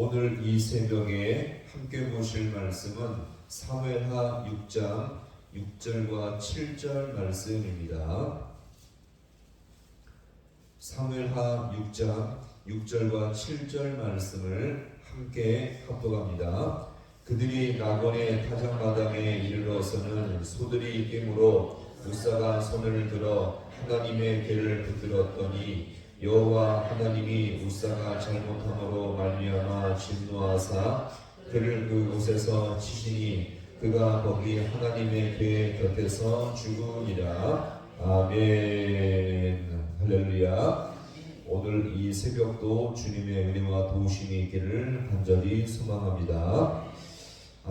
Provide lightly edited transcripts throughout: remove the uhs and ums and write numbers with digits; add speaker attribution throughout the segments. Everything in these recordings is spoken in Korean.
Speaker 1: 오늘 이 새벽에 함께 보실 말씀은 사무엘하 6장 6절과 7절 말씀입니다. 사무엘하 6장 6절과 7절 말씀을 함께 합독합니다. 그들이 나곤의 타작마당에 이르러서는 소들이 깨물어 우사가 손을 들어 하나님의 궤를 붙들었더니 여호와 하나님이 우사가 잘못함으로 말미암아 진노하사 그를 그곳에서 치시니 그가 거기 하나님의 궤 곁에서 죽으니라. 아멘. 할렐루야. 오늘 이 새벽도 주님의 은혜와 도우심이 있기를 간절히 소망합니다.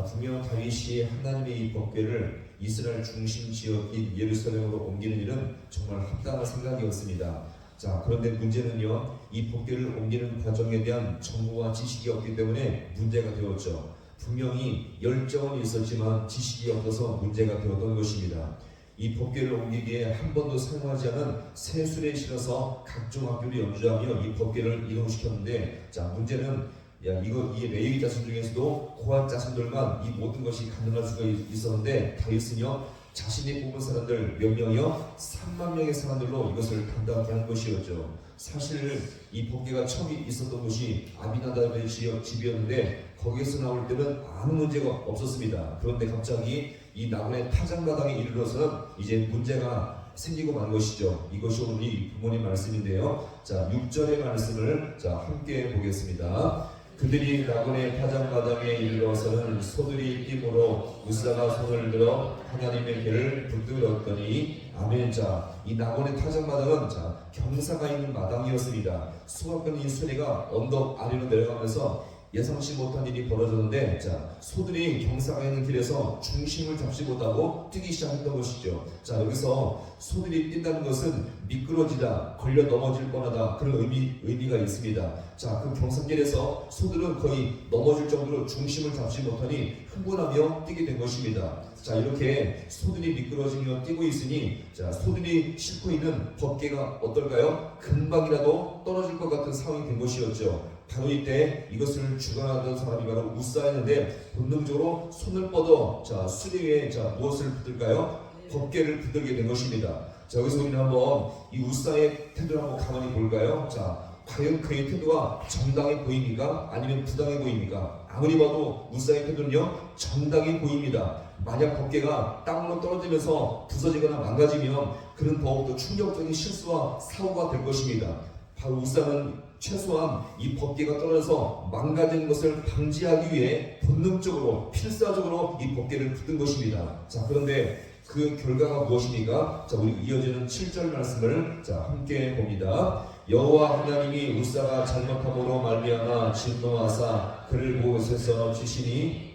Speaker 1: 분명 다윗이 하나님의 이 법궤를 이스라엘 중심 지역인 예루살렘으로 옮기는 일은 정말 합당한 생각이었습니다. 자, 그런데 문제는요, 이 법궤를 옮기는 과정에 대한 정보와 지식이 없기 때문에 문제가 되었죠. 분명히 열정은 있었지만 지식이 없어서 문제가 되었던 것입니다. 이 법궤를 옮기기에 한 번도 사용하지 않은 새술에 실어서 각종 악기를 연주하며 이 법궤를 이동시켰는데, 자, 문제는 이 레위 자손 중에서도 고한 자손들만 이 모든 것이 가능할 수가 있었는데, 다윗은요 자신이 뽑은 사람들 몇 명이요? 3만 명의 사람들로 이것을 담당케 한 것이었죠. 사실 이 법궤가 처음 있었던 곳이 아비나답의 집이었는데 거기에서 나올 때는 아무 문제가 없었습니다. 그런데 갑자기 이 나곤의 타작마당에 이르러서는 이제 문제가 생기고 만 것이죠. 이것이 오늘 이 부모님 말씀인데요. 자, 6절의 말씀을 함께 보겠습니다. 그들이 나곤의 타작마당에 이르러서는 소들이 띠므로 우사가 손을 들어 하나님의 궤를 붙들었더니 아멘. 자, 이 나곤의 타작마당은 경사가 있는 마당이었습니다. 수많은 이 수레가 언덕 아래로 내려가면서 예상치 못한 일이 벌어졌는데, 자, 소들이 경사가 있는 길에서 중심을 잡지 못하고 뛰기 시작했던 것이죠. 자, 여기서 소들이 뛴다는 것은 미끄러지다, 걸려 넘어질 뻔하다, 그런 의미가 있습니다. 자, 그 경사길에서 소들은 거의 넘어질 정도로 중심을 잡지 못하니 흥분하며 뛰게 된 것입니다. 자, 이렇게 소들이 미끄러지며 뛰고 있으니, 자, 소들이 싣고 있는 법궤가 어떨까요? 금방이라도 떨어질 것 같은 상황이 된 것이었죠. 바로 이때 이것을 주관하던 사람이 바로 우사였는데, 본능적으로 손을 뻗어 수레 위에 무엇을 붙들까요? 법궤를 붙들게 된 것입니다. 자, 여기서 우리는 한번 이 우사의 태도를 한번 가만히 볼까요? 자, 과연 그의 태도가 정당해 보입니까? 아니면 부당해 보입니까? 아무리 봐도 우사의 태도는요 정당해 보입니다. 만약 법궤가 땅으로 떨어지면서 부서지거나 망가지면 그는 더욱더 충격적인 실수와 사고가 될 것입니다. 바로 우사는 최소한 이 법궤가 떨어져서 망가지는 것을 방지하기 위해 본능적으로 필사적으로 이 법궤를 붙든 것입니다. 자, 그런데 그 결과가 무엇입니까? 자, 우리 이어지는 7절 말씀을 함께 봅니다. 여호와 하나님이 우사가 잘못함으로 말미암아 진노하사 그를 그곳에서 치시니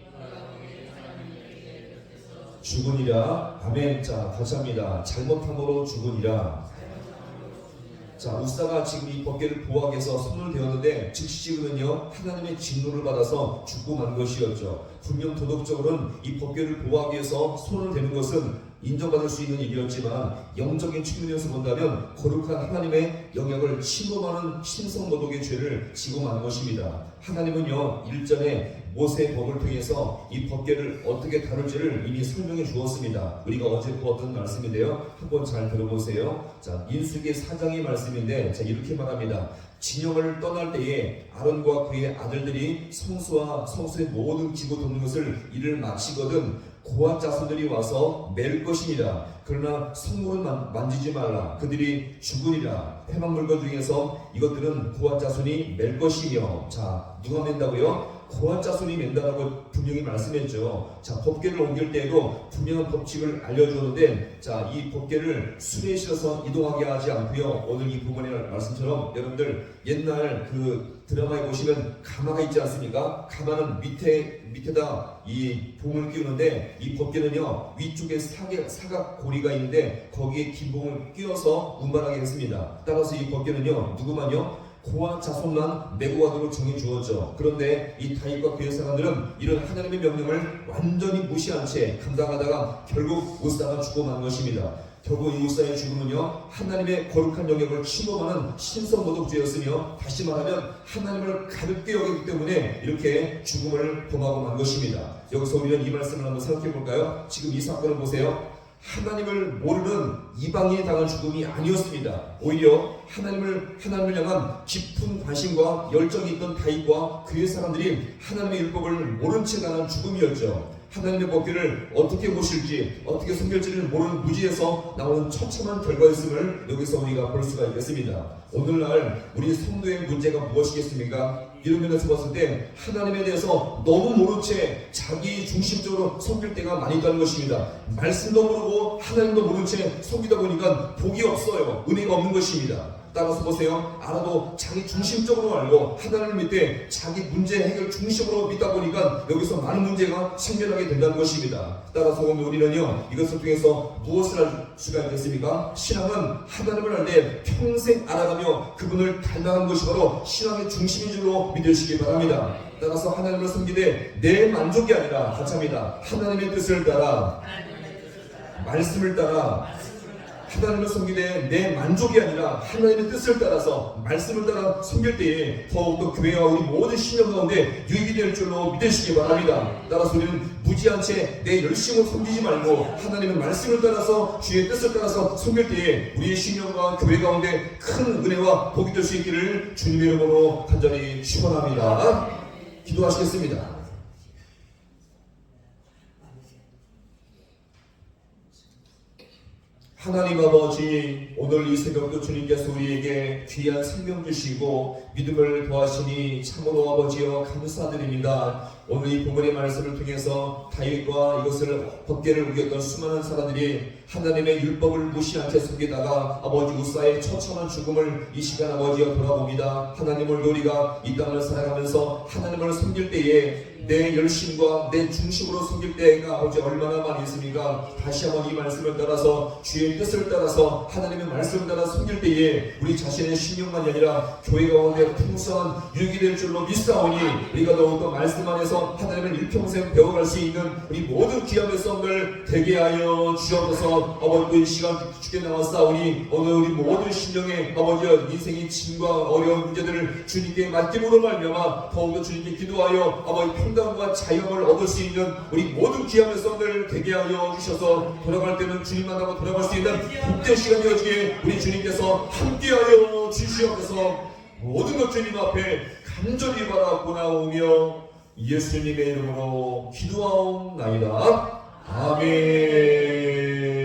Speaker 1: 죽으니라. 아멘. 자, 다시 합니다. 잘못함으로 죽으니라. 자, 우사가 지금 이 법궤를 보호하기 위해서 손을 대었는데 즉시 그는요 하나님의 진노를 받아서 죽고 만 것이었죠. 분명 도덕적으로는 이 법궤를 보호하기 위해서 손을 대는 것은 인정받을 수 있는 일이었지만 영적인 측면에서 본다면 거룩한 하나님의 영역을 침범하는 신성모독의 죄를 지고 만 것입니다. 하나님은요 일전에 모세의 법을 통해서 이 법궤를 어떻게 다룰지를 이미 설명해 주었습니다. 우리가 어제 보았던 말씀인데요, 한번 잘 들어보세요. 자, 민수기 4장의 말씀인데 이렇게 말합니다. 진영을 떠날 때에 아론과 그의 아들들이 성수와 성수의 모든 기구 돕는 것을 일을 마치거든 고한 자손들이 와서 맬 것이니라. 그러나 성물은 만지지 말라. 그들이 죽으리라. 회막물건 중에서 이것들은 고한 자손이 맬 것이며. 자, 누가 맨다고요? 고한 자손이 맨다라고 분명히 말씀했죠. 자, 법궤를 옮길 때에도 분명한 법칙을 알려주었는데, 자, 이 법궤를 수레에 실어서 이동하게 하지 않고요. 오늘 이 부모님의 말씀처럼 여러분들 옛날 그 드라마에 보시면 가마가 있지 않습니까? 가마는 밑에다 이 봉을 끼우는데 이 법궤는요 위쪽에 사각 고리가 있는데 거기에 긴 봉을 끼워서 운반하게 했습니다. 따라서 이 법궤는요 누구만요? 고아 자손만 메고 가도록 정해 주었죠. 그런데 이 다윗과 그의 사람들은 이런 하나님의 명령을 완전히 무시한 채 감당하다가 결국 우사가 죽고 만 것입니다. 결국 이 우사의 죽음은요, 하나님의 거룩한 영역을 침범하는 신성모독죄였으며, 다시 말하면 하나님을 가볍게 여기기 때문에 이렇게 죽음을 범하고 만 것입니다. 여기서 우리는 이 말씀을 한번 생각해 볼까요? 지금 이 사건을 보세요. 하나님을 모르는 이방인이 당한 죽음이 아니었습니다. 오히려 하나님을 향한 깊은 관심과 열정이 있던 다윗과 그의 사람들이 하나님의 율법을 모른 채 당한 죽음이었죠. 하나님의 법궤를 어떻게 보실지, 어떻게 섬길지를 모르는 무지에서 나오는 처참한 결과였음을 여기서 우리가 볼 수가 있겠습니다. 오늘날 우리 성도의 문제가 무엇이겠습니까? 이런 면에서 봤을 때 하나님에 대해서 너무 모른 채 자기 중심적으로 섬길 때가 많이 있다는 것입니다. 말씀도 모르고 하나님도 모른 채 섬기다 보니까 복이 없어요. 은혜가 없는 것입니다. 따라서 보세요. 알아도 자기 중심적으로 알고 하나님을 믿되 자기 문제 해결 중심으로 믿다 보니까 여기서 많은 문제가 생겨나게 된다는 것입니다. 따라서 오늘 우리는요, 이것을 통해서 무엇을 할 수가 있겠습니까? 신앙은 하나님을 알 때 평생 알아가며 그분을 닮아가는 것이 바로 신앙의 중심인 줄로 믿으시기 바랍니다. 따라서 하나님을 섬기되 내 만족이 아니라, 같이 합니다. 하나님의 뜻을 따라, 말씀을 따라, 하나님을 섬기되 내 만족이 아니라 하나님의 뜻을 따라서 말씀을 따라 섬길 때에 더욱더 교회와 우리 모든 신령 가운데 유익이 될 줄로 믿으시기 바랍니다. 따라서 우리는 무지한 채 내 열심을 섬기지 말고 하나님의 말씀을 따라서 주의 뜻을 따라서 섬길 때에 우리의 신령과 교회 가운데 큰 은혜와 복이 될 수 있기를 주님의 이름으로 간절히 축원합니다. 기도하시겠습니다. 하나님 아버지, 오늘 이 새벽도 주님께서 우리에게 귀한 생명 주시고 믿음을 더하시니 참으로 아버지여 감사드립니다. 오늘 이 본문의 말씀을 통해서 다윗과 이것을 법궤를 우겼던 수많은 사람들이 하나님의 율법을 무시한 채 섬기다가 아버지 우사의 처참한 죽음을 이 시간 아버지여 돌아봅니다. 하나님을 우리가 이 땅을 살아가면서 하나님을 섬길 때에 내 열심과 내 중심으로 섬길 때가 아버지 얼마나 많이 있습니까? 다시 한번 이 말씀을 따라서 주의 뜻을 따라서 하나님의 말씀을 따라 섬길 때에 우리 자신의 신령만이 아니라 교회 가운데 풍성한 유익이 될 줄로 믿사오니 우리가 더욱더 말씀 안에서 하나님을 일평생 배워갈 수 있는 우리 모든 귀한 백성들 되게 하여 주옵소서. 아버지 이 시간 주께 나왔사오니 오늘 우리 모든 신령의 아버지 인생의 짐과 어려운 문제들을 주님께 맡김으로 말미암아 더욱더 주님께 기도하여 아버지 평강과 자유함을 얻을 수 있는 우리 모든 귀한 백성들 되게 하여 주셔서 돌아갈 때는 주님 만나고 돌아갈 수 있는 복된 시간이 되어지게 우리 주님께서 함께하여 주시옵소서. 모든 것 주님 앞에 간절히 바라보나오며 예수님의 이름으로 기도하옵나이다. 아멘.